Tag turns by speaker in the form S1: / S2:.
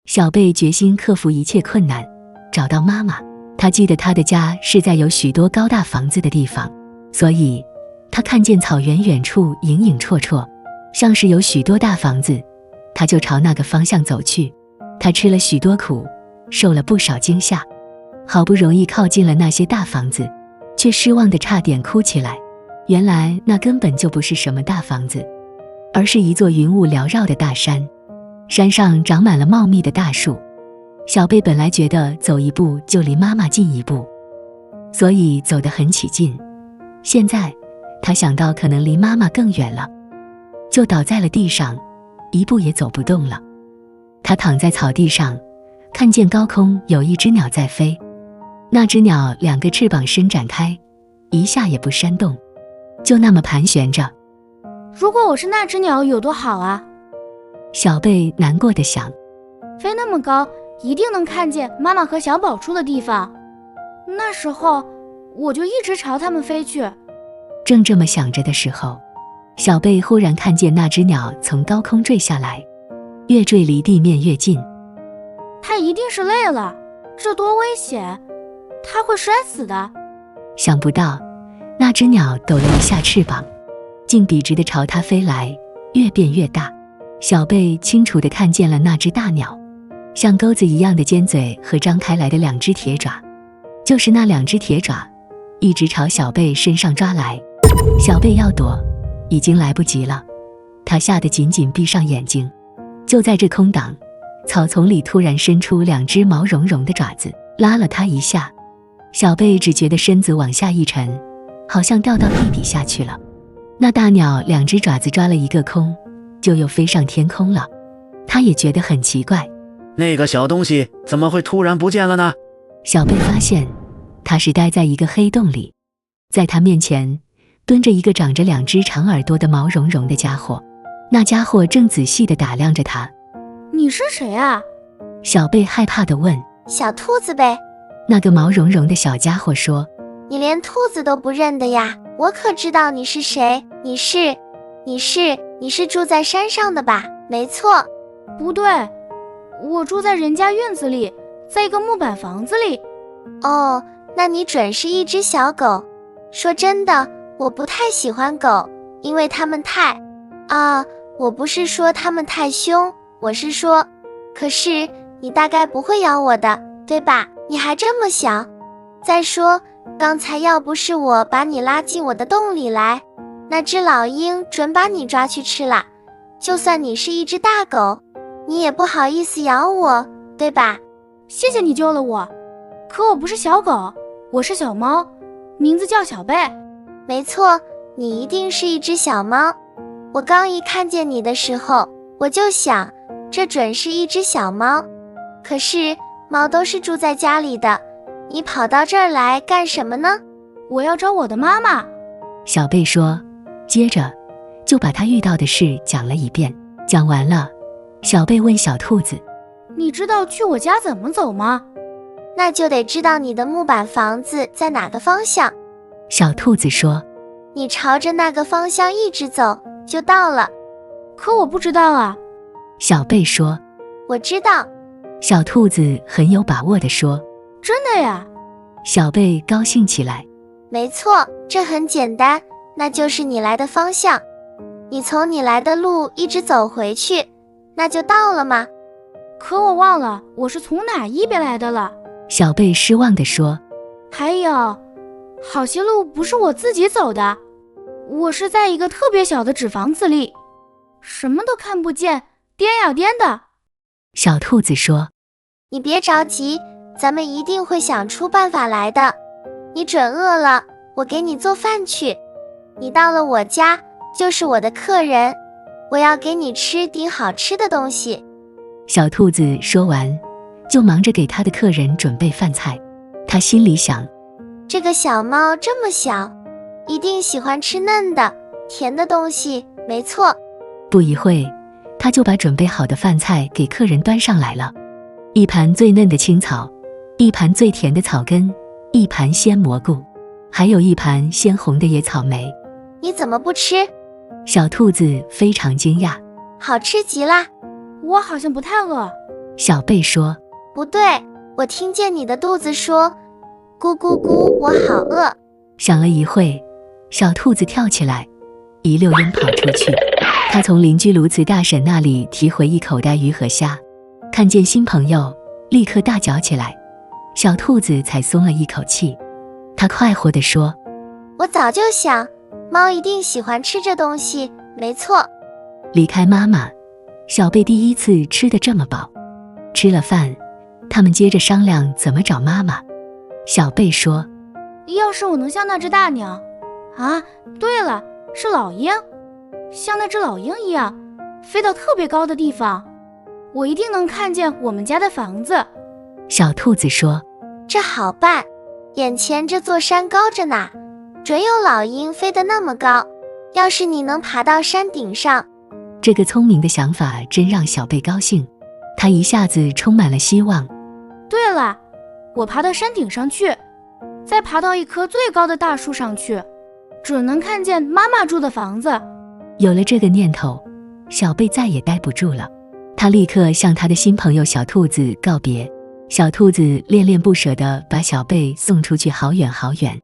S1: 小贝决心克服一切困难，找到妈妈。他记得他的家是在有许多高大房子的地方，所以他看见草原远处影影绰绰，像是有许多大房子，他就朝那个方向走去。他吃了许多苦，受了不少惊吓，好不容易靠近了那些大房子，却失望得差点哭起来。原来那根本就不是什么大房子，而是一座云雾缭绕的大山，山上长满了茂密的大树。小贝本来觉得走一步就离妈妈近一步，所以走得很起劲。现在他想到可能离妈妈更远了，就倒在了地上，一步也走不动了。他躺在草地上，看见高空有一只鸟在飞，那只鸟2个翅膀伸展开，一下也不扇动，就那么盘旋着。
S2: 如果我是那只鸟有多好啊！
S1: 小贝难过地想，
S2: 飞那么高，一定能看见妈妈和小宝住的地方，那时候我就一直朝他们飞去。
S1: 正这么想着的时候，小贝忽然看见那只鸟从高空坠下来，越坠离地面越近。
S2: 它一定是累了，这多危险，它会摔死的。
S1: 想不到那只鸟抖了一下翅膀，竟笔直地朝它飞来，越变越大。小贝清楚地看见了那只大鸟，像钩子一样的尖嘴和张开来的2只铁爪，就是那2只铁爪一直朝小贝身上抓来。小贝要躲，已经来不及了，他吓得紧紧闭上眼睛。就在这空档，草丛里突然伸出2只毛茸茸的爪子，拉了他一下。小贝只觉得身子往下一沉，好像掉到地底下去了。那大鸟2只爪子抓了一个空，就又飞上天空了。他也觉得很奇怪，
S3: 那个小东西怎么会突然不见了呢？
S1: 小贝发现他是待在一个黑洞里，在他面前蹲着一个长着2只长耳朵的毛茸茸的家伙。那家伙正仔细地打量着他。
S2: 你是谁啊？
S1: 小贝害怕地问。
S4: 小兔子呗。
S1: 那个毛茸茸的小家伙说。
S4: 你连兔子都不认得呀？我可知道你是谁。你是住在山上的吧？没错。
S2: 不对，我住在人家院子里，在一个木板房子里。
S4: 哦，那你准是一只小狗。说真的，我不太喜欢狗，因为它们我不是说它们太凶，我是说，可是你大概不会咬我的，对吧？你还这么小。再说，刚才要不是我把你拉进我的洞里来，那只老鹰准把你抓去吃了。就算你是一只大狗，你也不好意思咬我，对吧？
S2: 谢谢你救了我，可我不是小狗，我是小猫，名字叫小贝。
S4: 没错，你一定是一只小猫。我刚一看见你的时候，我就想，这准是一只小猫。可是猫都是住在家里的，你跑到这儿来干什么呢？
S2: 我要找我的妈妈。
S1: 小贝说，接着就把他遇到的事讲了一遍。讲完了，小贝问小兔子，
S2: 你知道去我家怎么走吗？
S4: 那就得知道你的木板房子在哪个方向。
S1: 小兔子说，
S4: 你朝着那个方向一直走就到了。
S2: 可我不知道啊。
S1: 小贝说，
S4: 我知道。
S1: 小兔子很有把握地说，
S2: 真的呀？
S1: 小贝高兴起来。
S4: 没错，这很简单，那就是你来的方向。你从你来的路一直走回去，那就到了吗？
S2: 可我忘了我是从哪一边来的了。
S1: 小贝失望地说，
S2: 还有好些路不是我自己走的，我是在一个特别小的纸房子里，什么都看不见，颠呀颠的。
S1: 小兔子说，
S4: 你别着急，咱们一定会想出办法来的。你准饿了，我给你做饭去。你到了我家，就是我的客人，我要给你吃顶好吃的东西。
S1: 小兔子说完，就忙着给他的客人准备饭菜。他心里想，
S4: 这个小猫这么小，一定喜欢吃嫩的、甜的东西，没错。
S1: 不一会，他就把准备好的饭菜给客人端上来了。一盘最嫩的青草，一盘最甜的草根，一盘鲜蘑菇，还有一盘鲜红的野草莓。
S4: 你怎么不吃？
S1: 小兔子非常惊讶。
S4: 好吃极啦。
S2: 我好像不太饿。
S1: 小贝说。
S4: 不对，我听见你的肚子说咕咕咕，我好饿。
S1: 想了一会，小兔子跳起来，一溜烟跑出去。他从邻居卢茨大婶那里提回一口袋鱼和虾，看见新朋友，立刻大叫起来。小兔子才松了一口气。他快活地说，
S4: 我早就想，猫一定喜欢吃这东西，没错。
S1: 离开妈妈，小贝第一次吃得这么饱。吃了饭，他们接着商量怎么找妈妈。小贝说，
S2: 要是我能像那只大鸟啊，对了，是老鹰，像那只老鹰一样飞到特别高的地方，我一定能看见我们家的房子。
S1: 小兔子说，
S4: 这好办，眼前这座山高着呢，准有老鹰飞得那么高。要是你能爬到山顶上。
S1: 这个聪明的想法真让小贝高兴，他一下子充满了希望。
S2: 对了，我爬到山顶上去，再爬到一棵最高的大树上去，准能看见妈妈住的房子。
S1: 有了这个念头，小贝再也待不住了，他立刻向他的新朋友小兔子告别。小兔子恋恋不舍地把小贝送出去好远好远。